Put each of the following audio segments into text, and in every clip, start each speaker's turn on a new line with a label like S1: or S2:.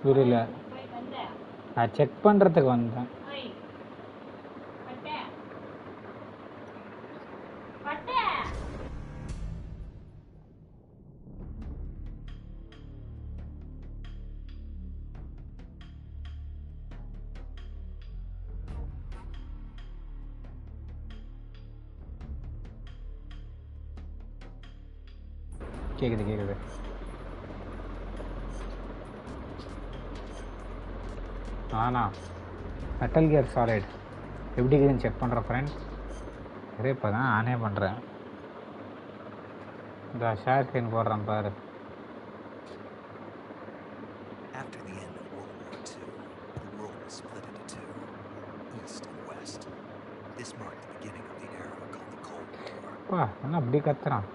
S1: புரியல. நான் செக் பண்ணுறதுக்கு வந்தேன். கேக்குது. ஆனா மெட்டல் கியர் சாலிட் எப்படி இருக்குதுன்னு செக் பண்ணுறேன் ஃப்ரெண்ட்ஸ். இப்போ தான் ஆனே பண்ணுறேன். இந்த ஷேர் ஸ்க்ரீன் போடுறேன் பாரு.
S2: After the end of World War II, the world was split into two, East and West. This marked the beginning of the era called the Cold War.
S1: பா என்ன அப்படி கத்துறான்.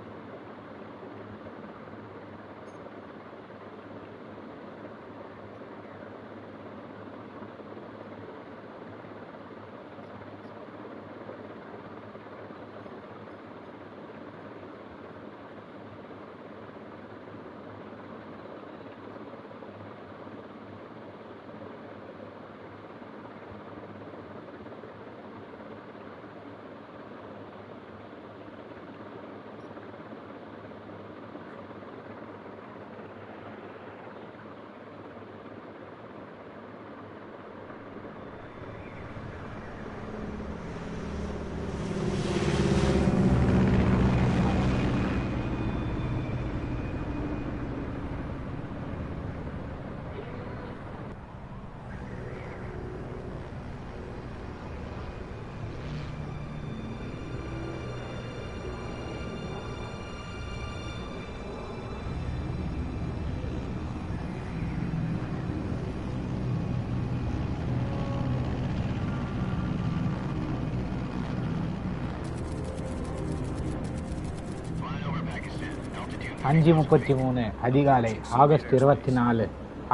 S1: அஞ்சு 33 அதிகாலை ஆகஸ்ட் 24,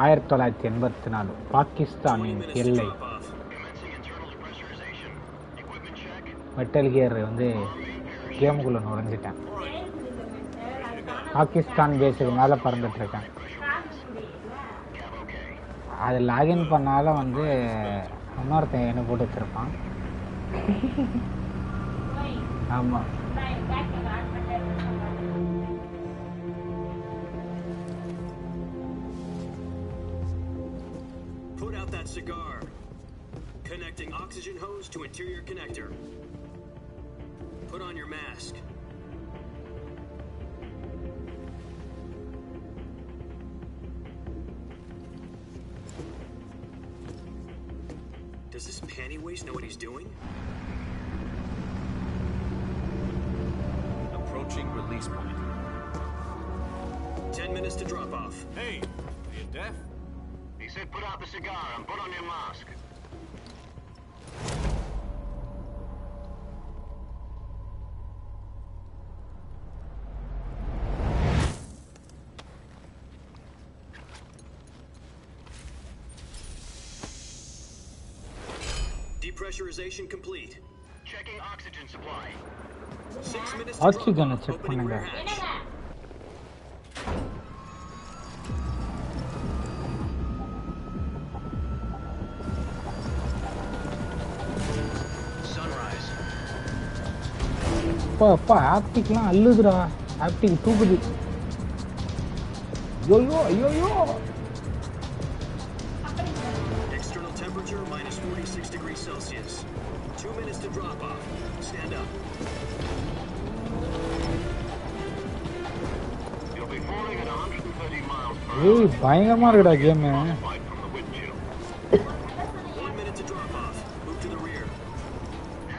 S1: 1984 பாகிஸ்தானின் எல்லை. மெட்டல் கியர் வந்து கேமுக்குள்ளே நுழைஞ்சிட்டேன். பாகிஸ்தான் பேஸுக்கு மேலே பறந்துட்டுருக்கேன். அது லாகின் பண்ணாலும் வந்து இன்னொருத்தன் என்ன போட்டு வச்சுருப்பான். ஆமாம்.
S3: Put out that cigar. Connecting oxygen hose to interior connector. Put on your mask. Does this panty waste know what he's doing?
S4: Approaching release point.
S3: 10 minutes to drop off.
S4: Hey, are you deaf?
S5: He said put out the cigar and put on your mask.
S3: Depressurization complete.
S5: Checking oxygen supply.
S3: 6 minutes to
S1: Oxygen
S3: drop off.
S1: check
S3: Opening
S1: பண்ணுங்க.
S3: rear hatch.
S5: Sunrise.
S1: அப்பா ஆப்டிக்லாம் அள்ளுதுடா. Optic தூக்குது. ஐயோ
S3: External temperature minus 46 degrees Celsius. 2 minutes to drop off. Stand up.
S5: You'll be falling at 130 miles per hour.
S1: ஏய் பயங்கரமா இருக்குடா game.
S5: Fight from the wind chill.
S3: 1 minute to drop off. Move to the rear.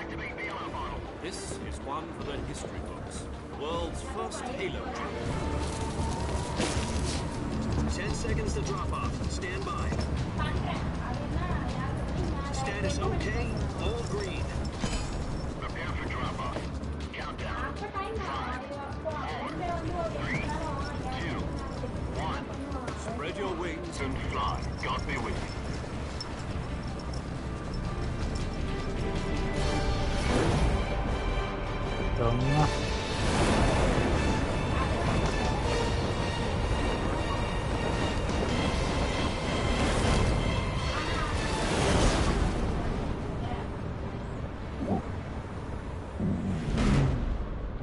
S5: Activate the alarm bottle.
S4: This is one for the history books. The world's first Halo drop.
S3: 10 seconds to drop off. Stand by. Status okay. All green.
S5: Prepare for drop off. Countdown. 5, 4, 3, 2, 1.
S4: Spread your wings
S5: And fly. God be with you.
S1: ரொம்ப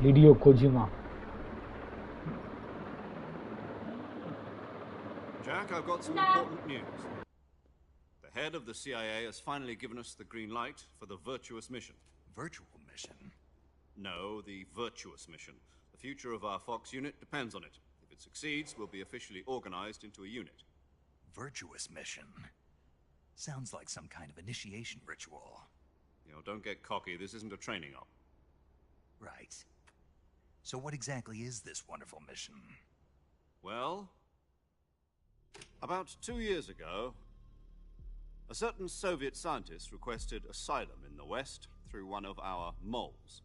S1: Hideo Kojima.
S4: Jack, I've got some important news. The head of the CIA has finally given us the green light for the virtuous mission.
S2: Virtual mission?
S4: No, the virtuous mission. The future of our Fox unit depends on it. If it succeeds, we'll be officially organized into a unit.
S2: Virtuous mission? Sounds like some kind of initiation ritual.
S4: You know, don't get cocky. This isn't a training op.
S2: Right. So what exactly is this wonderful mission?
S4: Well, about 2 years ago, a certain Soviet scientist requested asylum in the West through one of our moles.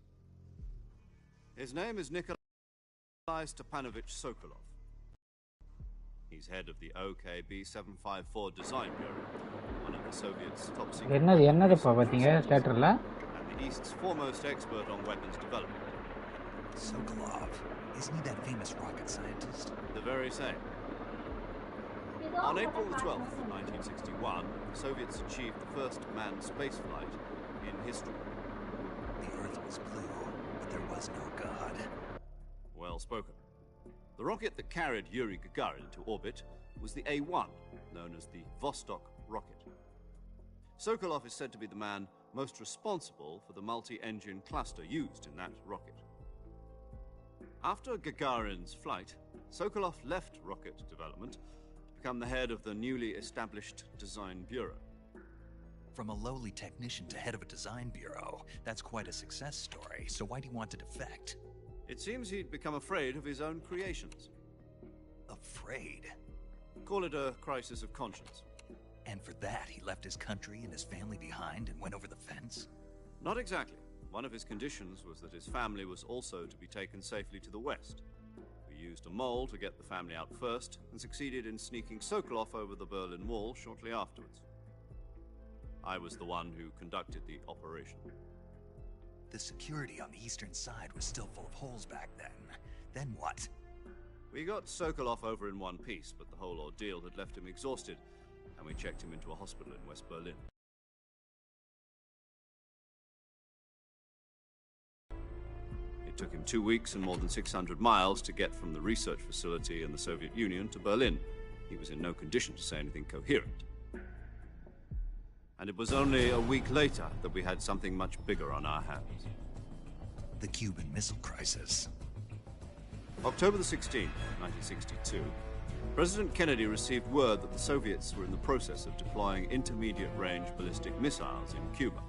S4: His name is Nikolai Stepanovich Sokolov. He's head of the OKB 754 Design Bureau, one of the Soviet's top secret
S1: என்னதுப்பா பாத்தீங்க தியேட்டர்ல
S4: and the East's foremost expert on weapons development.
S2: Sokolov, isn't he that famous rocket scientist?
S4: The very same. On April the 12th, 1961, the Soviets achieved the first manned spaceflight in history.
S2: The Earth was blue, but there was no God.
S4: Well spoken. The rocket that carried Yuri Gagarin into orbit was the A-1, known as the Vostok rocket. Sokolov is said to be the man most responsible for the multi-engine cluster used in that rocket. After Gagarin's flight, Sokolov left rocket development to become the head of the newly established Design Bureau.
S2: From a lowly technician to head of a design bureau, that's quite a success story. So why do you want to defect?
S4: It seems he'd become afraid of his own creations.
S2: Afraid?
S4: Call it a crisis of conscience.
S2: And for that, he left his country and his family behind and went over the fence?
S4: Not exactly. One of his conditions was that his family was also to be taken safely to the West. We used a mole to get the family out first and succeeded in sneaking Sokolov over the Berlin Wall shortly afterwards. I was the one who conducted the operation.
S2: The security on the eastern side was still full of holes back then. Then what?
S4: We got Sokolov over in one piece, but the whole ordeal had left him exhausted, and we checked him into a hospital in West Berlin. It took him 2 weeks and more than 600 miles to get from the research facility in the Soviet Union to Berlin. He was in no condition to say anything coherent. And it was only a week later that we had something much bigger on our hands.
S2: The Cuban Missile Crisis.
S4: October the 16th, 1962, President Kennedy received word that the Soviets were in the process of deploying intermediate-range ballistic missiles in Cuba.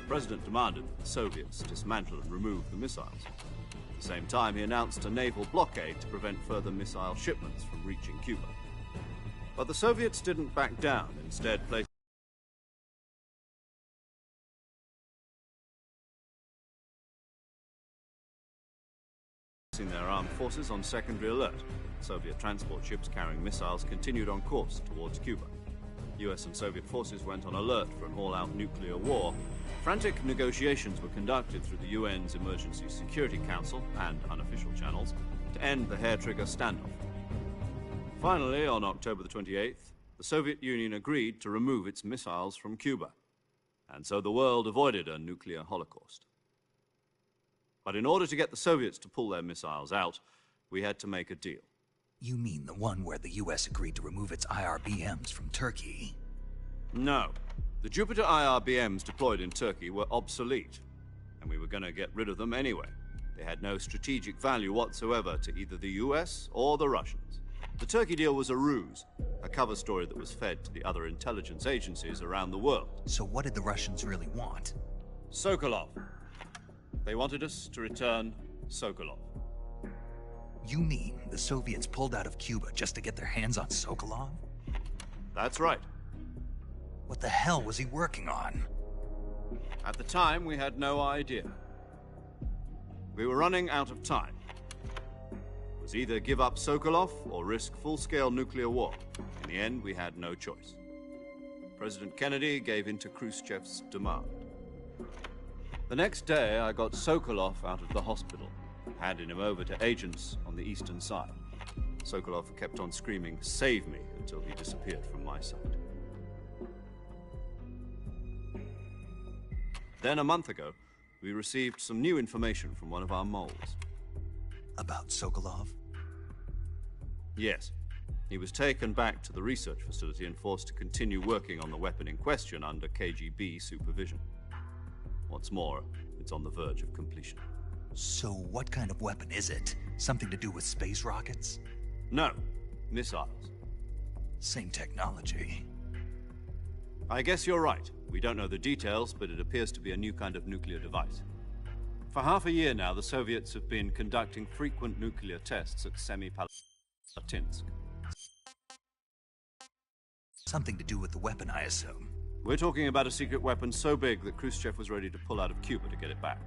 S4: The President demanded that the Soviets dismantle and remove the missiles. At the same time, he announced a naval blockade to prevent further missile shipments from reaching Cuba. But the Soviets didn't back down, instead placing their armed forces on secondary alert. Soviet transport ships carrying missiles continued on course towards Cuba. US and Soviet forces went on alert for an all-out nuclear war. Frantic negotiations were conducted through the UN's Emergency Security Council and unofficial channels to end the hair-trigger standoff. Finally, on October the 28th, the Soviet Union agreed to remove its missiles from Cuba, and so the world avoided a nuclear holocaust. But in order to get the Soviets to pull their missiles out, we had to make a deal.
S2: You mean the one where the US agreed to remove its IRBMs from Turkey?
S4: No. The Jupiter IRBMs deployed in Turkey were obsolete, and we were going to get rid of them anyway. They had no strategic value whatsoever to either the US or the Russians. The Turkey deal was a ruse, a cover story that was fed to the other intelligence agencies around the world.
S2: So what did the Russians really want?
S4: Sokolov. They wanted us to return Sokolov.
S2: You mean the Soviets pulled out of Cuba just to get their hands on Sokolov?
S4: That's right.
S2: What the hell was he working on?
S4: At the time, we had no idea. We were running out of time. It was either give up Sokolov or risk full-scale nuclear war. In the end, we had no choice. President Kennedy gave in to Khrushchev's demand. The next day, I got Sokolov out of the hospital, handing him over to agents on the eastern side. Sokolov kept on screaming, "Save me," until he disappeared from my sight. Then a month ago, we received some new information from one of our moles.
S2: About Sokolov?
S4: Yes. He was taken back to the research facility and forced to continue working on the weapon in question under KGB supervision. What's more, it's on the verge of completion.
S2: So what kind of weapon is it? Something to do with space rockets?
S4: No, missiles.
S2: Same technology.
S4: I guess you're right. We don't know the details, but it appears to be a new kind of nuclear device. For half a year now, the Soviets have been conducting frequent nuclear tests at Semipalatinsk.
S2: Something to do with the weapon, I assume.
S4: We're talking about a secret weapon so big that Khrushchev was ready to pull out of Cuba to get it back.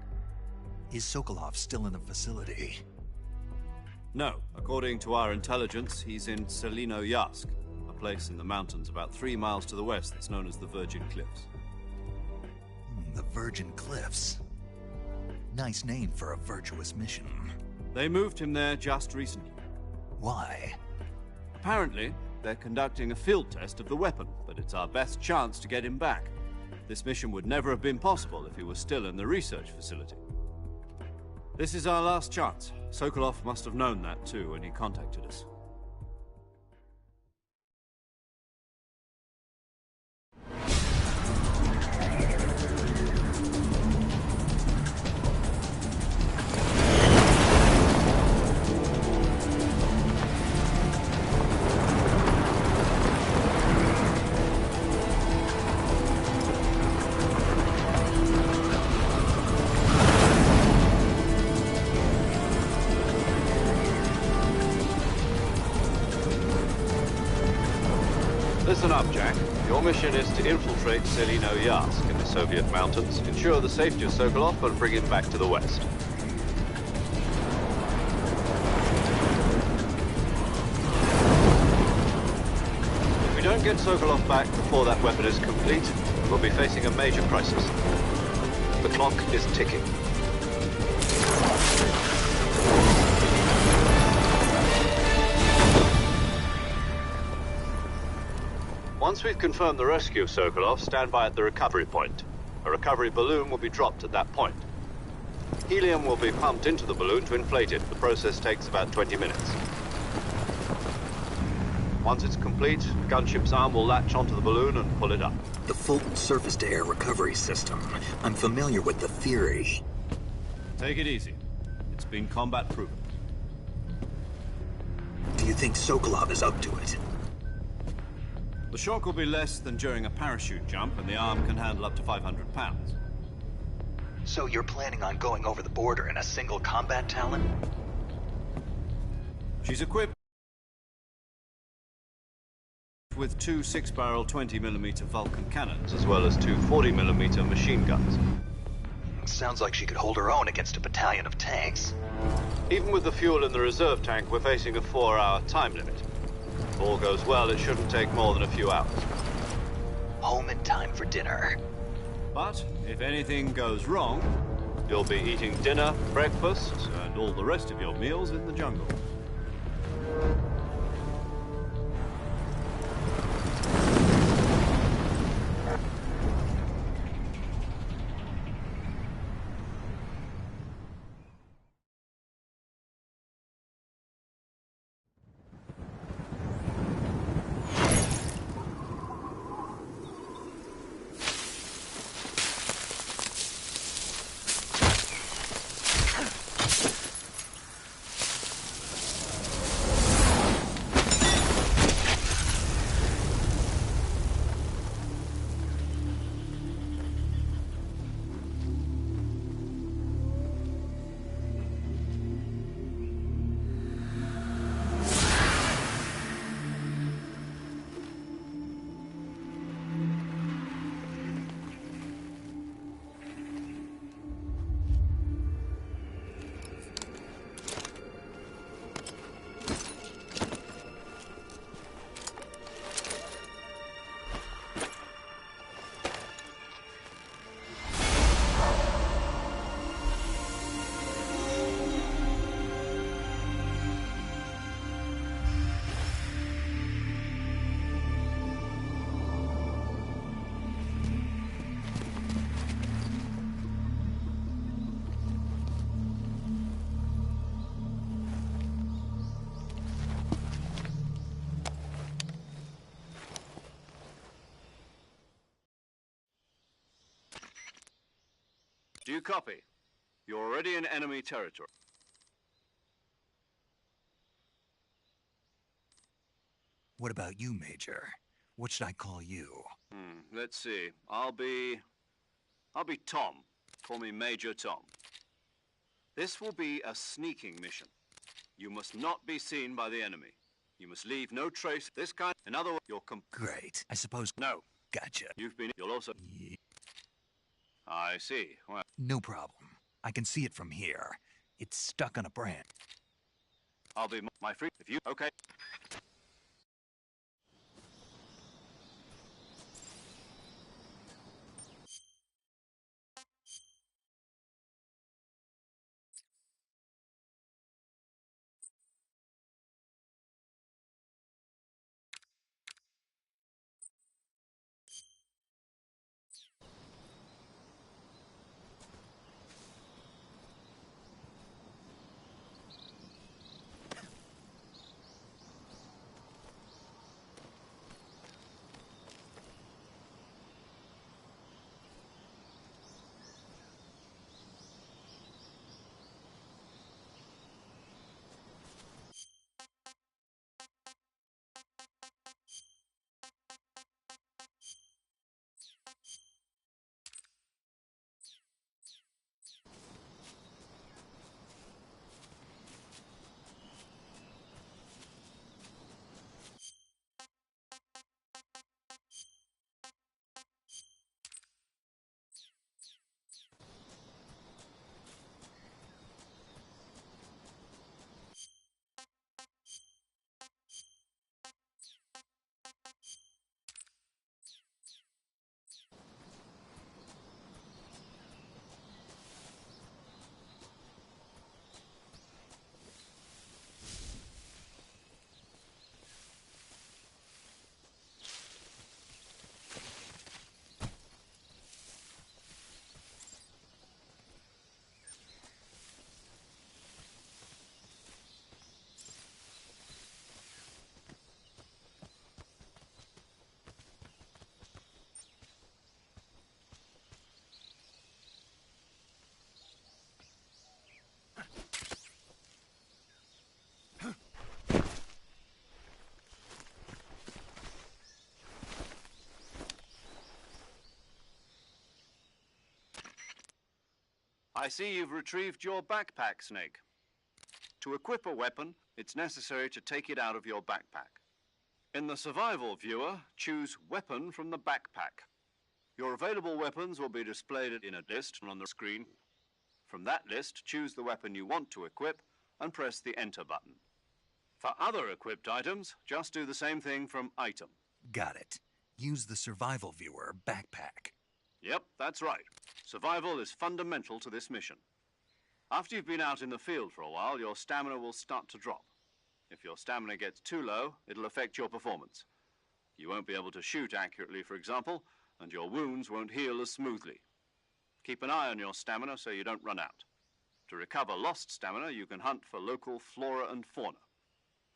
S2: Is Sokolov still in the facility?
S4: No. According to our intelligence, he's in Selino-Yarsk, a place in the mountains about 3 miles to the west that's known as the Virgin Cliffs.
S2: The Virgin Cliffs. Nice name for a virtuous mission.
S4: They moved him there just recently.
S2: Why?
S4: Apparently, they're conducting a field test of the weapon, but it's our best chance to get him back. This mission would never have been possible if he was still in the research facility. This is our last chance. Sokolov must have known that too when he contacted us. Listen up, Jack. Your mission is to infiltrate Selino-Yarsk in the Soviet mountains, ensure the safety of Sokolov, and bring him back to the west. If we don't get Sokolov back before that weapon is complete, we'll be facing a major crisis. The clock is ticking. Once we've confirmed the rescue of Sokolov, stand by at the recovery point. A recovery balloon will be dropped at that point. Helium will be pumped into the balloon to inflate it. The process takes about 20 minutes. Once it's complete, the gunship's arm will latch onto the balloon and pull it up.
S2: The Fulton surface-to-air recovery system. I'm familiar with the theory.
S4: Take it easy. It's been combat-proven.
S2: Do you think Sokolov is up to it?
S4: The shock will be less than during a parachute jump, and the arm can handle up to 500 pounds.
S2: So you're planning on going over the border in a single combat Talon?
S4: She's equipped with 2 6-barrel 20mm Vulcan cannons, as well as 2 40mm machine guns.
S2: Sounds like she could hold her own against a battalion of tanks.
S4: Even with the fuel in the reserve tank, we're facing a 4-hour time limit. If all goes well, it shouldn't take more than a few hours.
S2: Home in time for dinner.
S4: But if anything goes wrong, you'll be eating dinner, breakfast, and all the rest of your meals in the jungle. you copy? You're already in enemy territory.
S2: What about you, Major? What should I call you?
S4: Let's see. I'll be Tom. Call me Major Tom. This will be a sneaking mission. You must not be seen by the enemy. You must leave no trace. This kind. In other words, you're
S2: Great. I suppose...
S4: No.
S2: Gotcha.
S4: You'll also... I see. Well,
S2: No problem. I can see it from here. It's stuck on a branch.
S4: I'll be my free... If you... Okay. I see you've retrieved your backpack, Snake. To equip a weapon, it's necessary to take it out of your backpack. In the survival viewer, choose Weapon from the backpack. Your available weapons will be displayed in a list on the screen. From that list, choose the weapon you want to equip and press the Enter button. For other equipped items, just do the same thing from Item.
S2: Got it. Use the survival viewer backpack.
S4: Yep, that's right. Survival is fundamental to this mission. After you've been out in the field for a while, your stamina will start to drop. If your stamina gets too low, it'll affect your performance. You won't be able to shoot accurately, for example, and your wounds won't heal as smoothly. Keep an eye on your stamina so you don't run out. To recover lost stamina, you can hunt for local flora and fauna.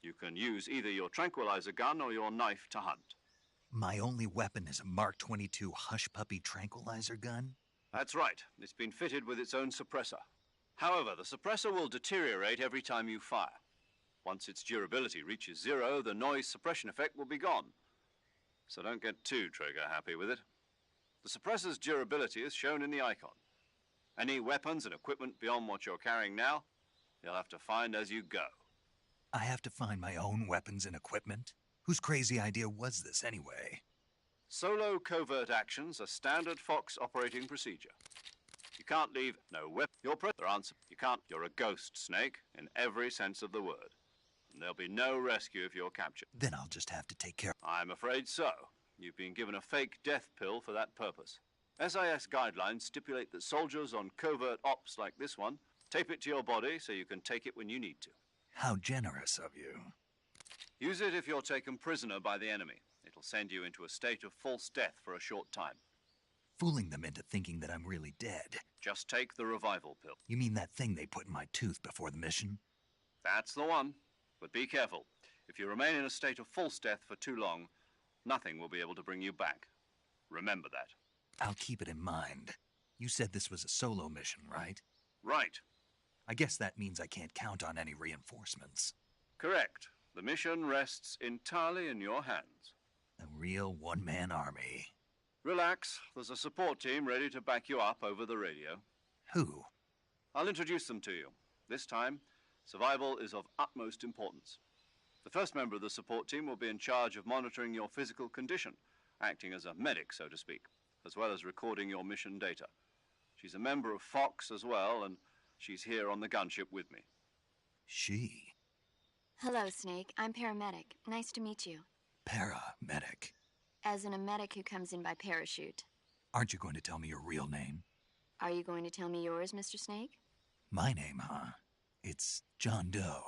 S4: You can use either your tranquilizer gun or your knife to hunt.
S2: My only weapon is a Mark 22 Hush Puppy tranquilizer gun?
S4: That's right. It's been fitted with its own suppressor. However, the suppressor will deteriorate every time you fire. Once its durability reaches 0, the noise suppression effect will be gone. So don't get too trigger happy with it. The suppressor's durability is shown in the icon. Any weapons and equipment beyond what you're carrying now, you'll have to find as you go.
S2: I have to find my own weapons and equipment? Whose crazy idea was this, anyway?
S4: Solo covert actions are standard Fox operating procedure. You can't leave no weapon. You're a ghost, Snake, in every sense of the word. And there'll be no rescue if you're captured.
S2: Then I'll just have to take care.
S4: I'm afraid so. You've been given a fake death pill for that purpose. SIS guidelines stipulate that soldiers on covert ops like this one tape it to your body so you can take it when you need to.
S2: How generous of you.
S4: Use it if you're taken prisoner by the enemy. It'll send you into a state of false death for a short time.
S2: Fooling them into thinking that I'm really dead.
S4: Just take the revival pill.
S2: You mean that thing they put in my tooth before the mission?
S4: That's the one. But be careful. If you remain in a state of false death for too long, nothing will be able to bring you back. Remember that.
S2: I'll keep it in mind. You said this was a solo mission, right?
S4: Right.
S2: I guess that means I can't count on any reinforcements.
S4: Correct. The mission rests entirely in your hands.
S2: A real one-man army.
S4: Relax. There's a support team ready to back you up over the radio.
S2: Who?
S4: I'll introduce them to you. This time, survival is of utmost importance. The first member of the support team will be in charge of monitoring your physical condition, acting as a medic, so to speak, as well as recording your mission data. She's a member of Fox as well, and she's here on the gunship with me.
S2: She?
S6: Hello, Snake. I'm paramedic. Nice to meet you.
S2: Paramedic.
S6: As in a medic who comes in by parachute.
S2: Aren't you going to tell me your real name?
S6: Are you going to tell me yours, Mr. Snake?
S2: My name, huh? It's John Doe.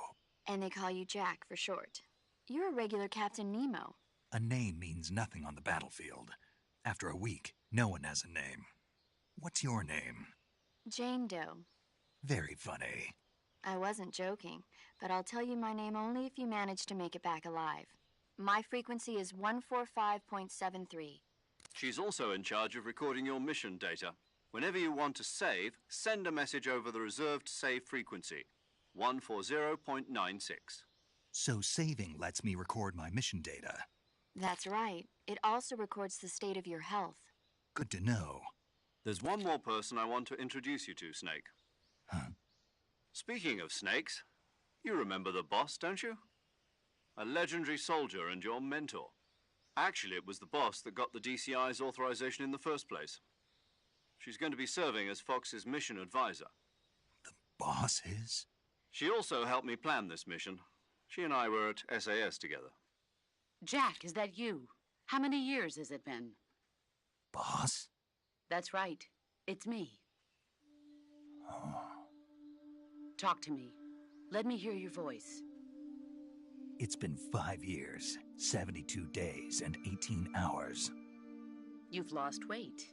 S6: And they call you Jack for short. You're a regular Captain Nemo.
S2: A name means nothing on the battlefield. After a week, no one has a name. What's your name?
S6: Jane Doe.
S2: Very funny.
S6: I wasn't joking, but I'll tell you my name only if you manage to make it back alive. My frequency is 145.73.
S4: She's also in charge of recording your mission data. Whenever you want to save, send a message over the reserved save frequency, 140.96.
S2: So saving lets me record my mission data.
S6: That's right. It also records the state of your health.
S2: Good to know.
S4: There's one more person I want to introduce you to, Snake.
S2: Huh?
S4: Speaking of snakes, you remember the boss, don't you? A legendary soldier and your mentor. Actually, it was the boss that got the DCI's authorization in the first place. She's going to be serving as Fox's mission advisor.
S2: The boss is?
S4: She also helped me plan this mission. She and I were at SAS together.
S7: Jack, is that you? How many years has it been?
S2: Boss?
S7: That's right. It's me.
S2: Oh.
S7: Talk to me. Let me hear your voice.
S2: It's been 5 years, 72 days, and 18 hours.
S7: You've lost weight.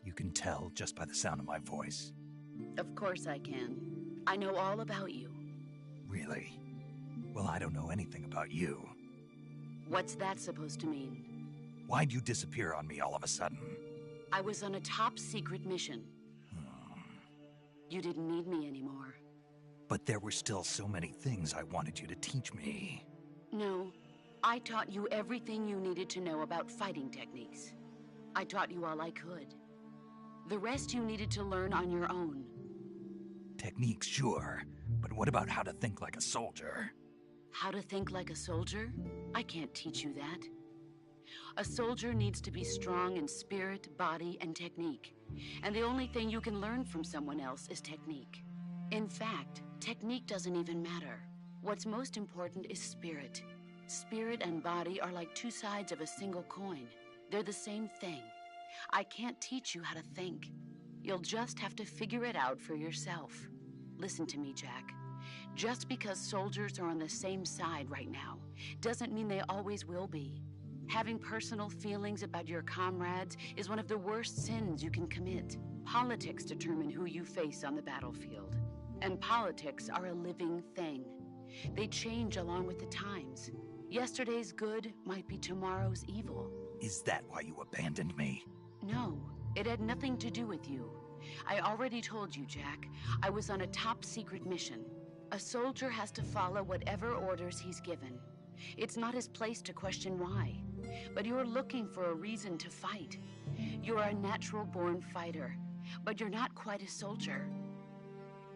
S2: You can tell just by the sound of my voice.
S7: Of course I can. I know all about you.
S2: Really? Well, I don't know anything about you.
S7: What's that supposed to mean?
S2: Why'd you disappear on me all of a sudden?
S7: I was on a top-secret mission. You didn't need me anymore.
S2: But there were still so many things I wanted you to teach me.
S7: No, I taught you everything you needed to know about fighting techniques. I taught you all I could. The rest you needed to learn on your own.
S2: Techniques, sure. But what about how to think like a soldier?
S7: How to think like a soldier? I can't teach you that. A soldier needs to be strong in spirit, body, and technique. And the only thing you can learn from someone else is technique. In fact, technique doesn't even matter. What's most important is spirit. Spirit and body are like two sides of a single coin. They're the same thing. I can't teach you how to think. You'll just have to figure it out for yourself. Listen to me, Jack. Just because soldiers are on the same side right now doesn't mean they always will be. Having personal feelings about your comrades is one of the worst sins you can commit. Politics determine who you face on the battlefield. And politics are a living thing. They change along with the times. Yesterday's good might be tomorrow's evil.
S2: Is that why you abandoned me?
S7: No, it had nothing to do with you. I already told you, Jack. I was on a top-secret mission. A soldier has to follow whatever orders he's given. It's not his place to question why. But you're looking for a reason to fight. You're a natural-born fighter, but you're not quite a soldier.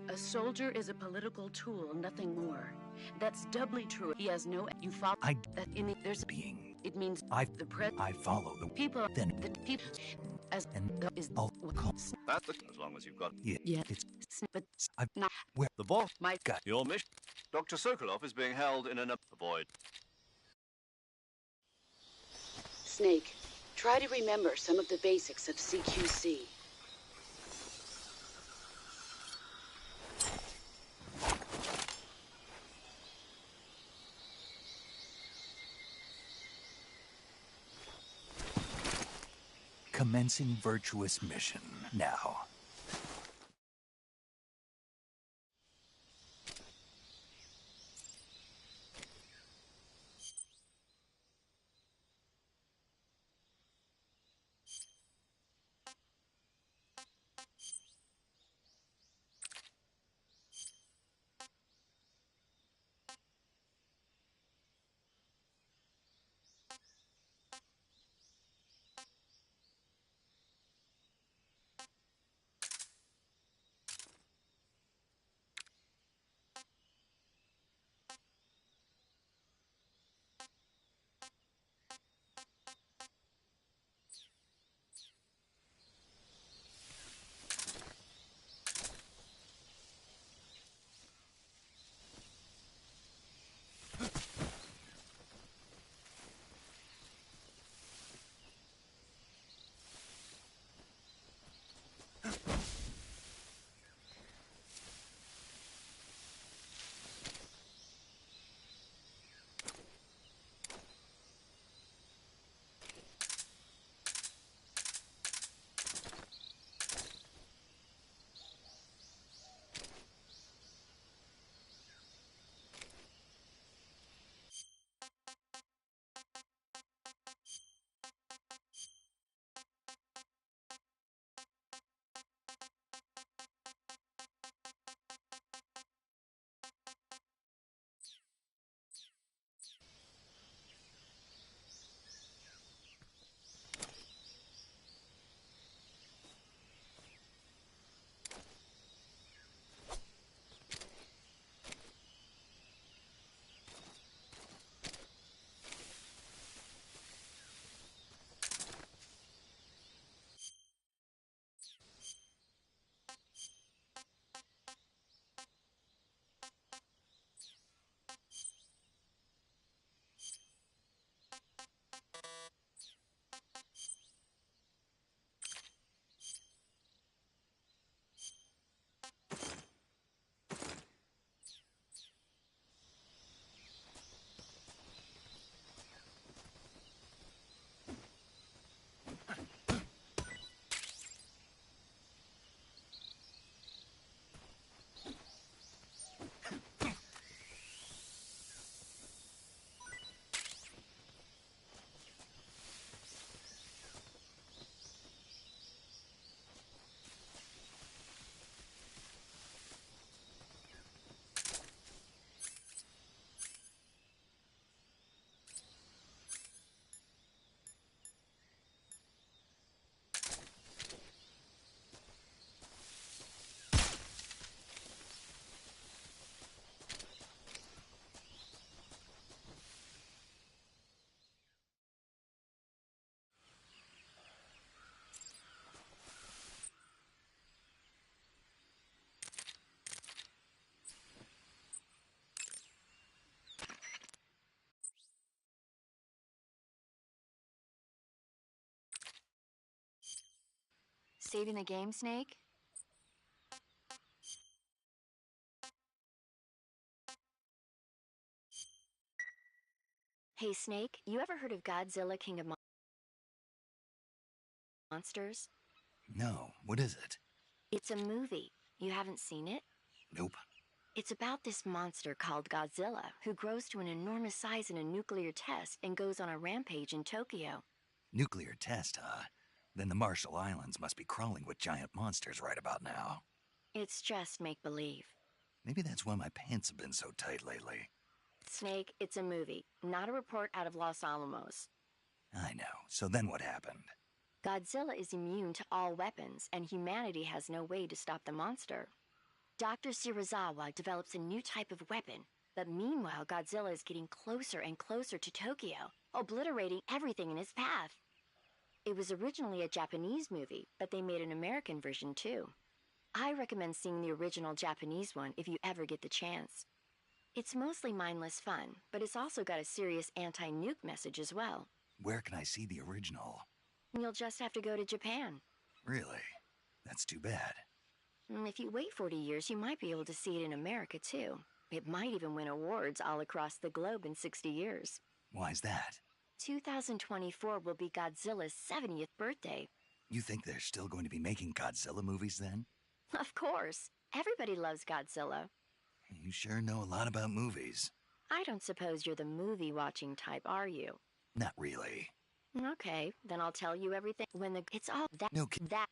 S7: A soldier is a political tool, nothing more. That's doubly true. He has no... You follow... That in it, there's...
S2: Being...
S7: It means...
S2: I follow the...
S7: People...
S2: Then...
S7: The people... As...
S2: And...
S7: The, is...
S2: I'll call...
S4: That's the... As long as you've got...
S2: Yeah, it's...
S7: But...
S2: I've...
S7: Not...
S2: Where...
S4: The boss...
S7: My...
S2: Got...
S4: Your mission... Dr. Sokolov is being held in an... Avoid.
S7: Snake, try to remember some of the basics of CQC.
S2: Commencing virtuous mission now.
S6: saving the game, Snake? Hey, Snake, you ever heard of Godzilla, King of Monsters?
S2: No, what is it?
S6: It's a movie. You haven't seen it?
S2: Nope.
S6: It's about this monster called Godzilla, who grows to an enormous size in a nuclear test and goes on a rampage in Tokyo.
S2: Nuclear test, huh? Then the Marshall Islands must be crawling with giant monsters right about now.
S6: It's just make-believe.
S2: Maybe that's why my pants have been so tight lately.
S6: Snake, it's a movie, not a report out of Los Alamos.
S2: I know. So then what happened?
S6: Godzilla is immune to all weapons, and humanity has no way to stop the monster. Dr. Shirazawa develops a new type of weapon, but meanwhile Godzilla is getting closer and closer to Tokyo, obliterating everything in his path. It was originally a Japanese movie, but they made an American version too. I recommend seeing the original Japanese one if you ever get the chance. It's mostly mindless fun, but it's also got a serious anti-nuke message as well.
S2: Where can I see the original?
S6: You'll just have to go to Japan.
S2: Really? That's too bad.
S6: If you wait 40 years, you might be able to see it in America too. It might even win awards all across the globe in 60 years.
S2: Why's that?
S6: 2024 will be Godzilla's 70th birthday.
S2: You think they're still going to be making Godzilla movies then?
S6: Of course. Everybody loves Godzilla.
S2: You sure know a lot about movies.
S6: I don't suppose you're the movie-watching type, are you?
S2: Not really.
S6: Okay, then I'll tell you everything when it's all that.
S2: No,
S6: that.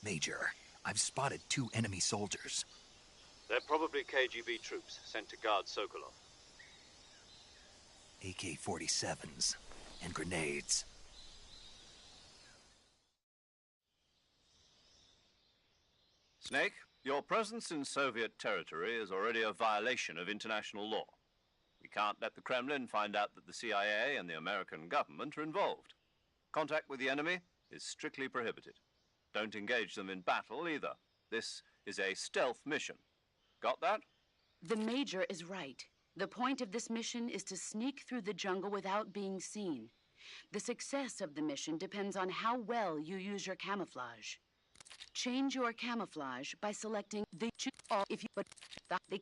S2: Major, I've spotted 2 enemy soldiers.
S4: They're probably KGB troops sent to guard Sokolov.
S2: AK-47s and grenades.
S4: Snake, your presence in Soviet territory is already a violation of international law. We can't let the Kremlin find out that the CIA and the American government are involved. Contact with the enemy is strictly prohibited. Don't engage them in battle either. This is a stealth mission. Got that?
S7: The Major is right. The point of this mission is to sneak through the jungle without being seen. The success of the mission depends on how well you use your camouflage. Change your camouflage by selecting the if you but the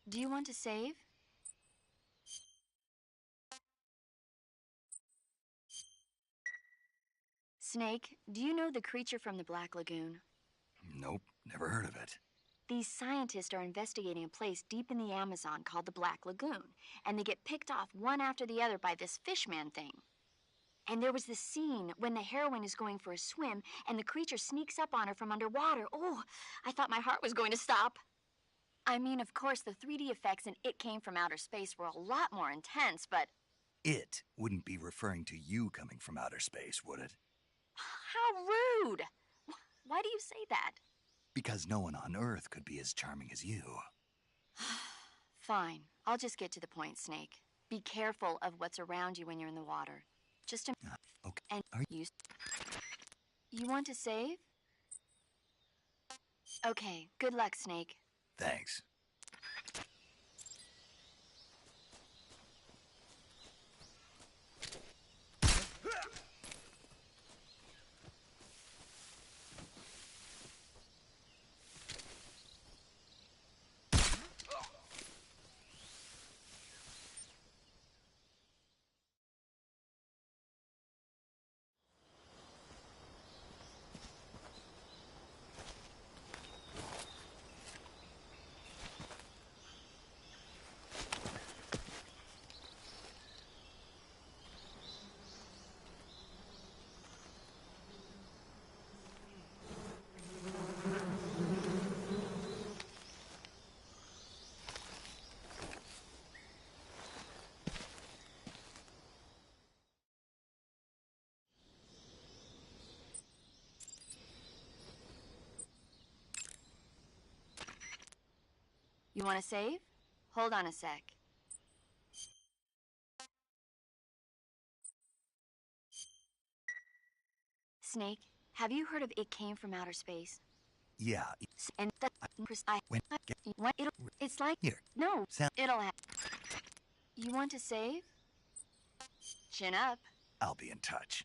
S6: Do you want to save? Snake, do you know the creature from the Black Lagoon?
S2: Nope, never heard of it.
S6: These scientists are investigating a place deep in the Amazon called the Black Lagoon, and they get picked off one after the other by this fishman thing. And there was this scene when the heroine is going for a swim, and the creature sneaks up on her from underwater. Oh, I thought my heart was going to stop. I mean, of course, the 3D effects in It Came from Outer Space were a lot more intense, but...
S2: It wouldn't be referring to you coming from outer space, would it?
S6: How rude! Why do you say that?
S2: Because no one on Earth could be as charming as you.
S6: Fine. I'll just get to the point, Snake. Be careful of what's around you when you're in the water. Just a...
S2: Okay.
S6: And
S2: Are
S6: you want to save? Okay. Good luck, Snake.
S2: Thanks.
S6: You want to save? Hold on a sec. Snake, have you heard of It Came from Outer Space?
S2: Yeah.
S6: And that it's like
S2: Here.
S6: no,
S2: Sound.
S6: it'll happen. You want to save? Chin up.
S2: I'll be in touch.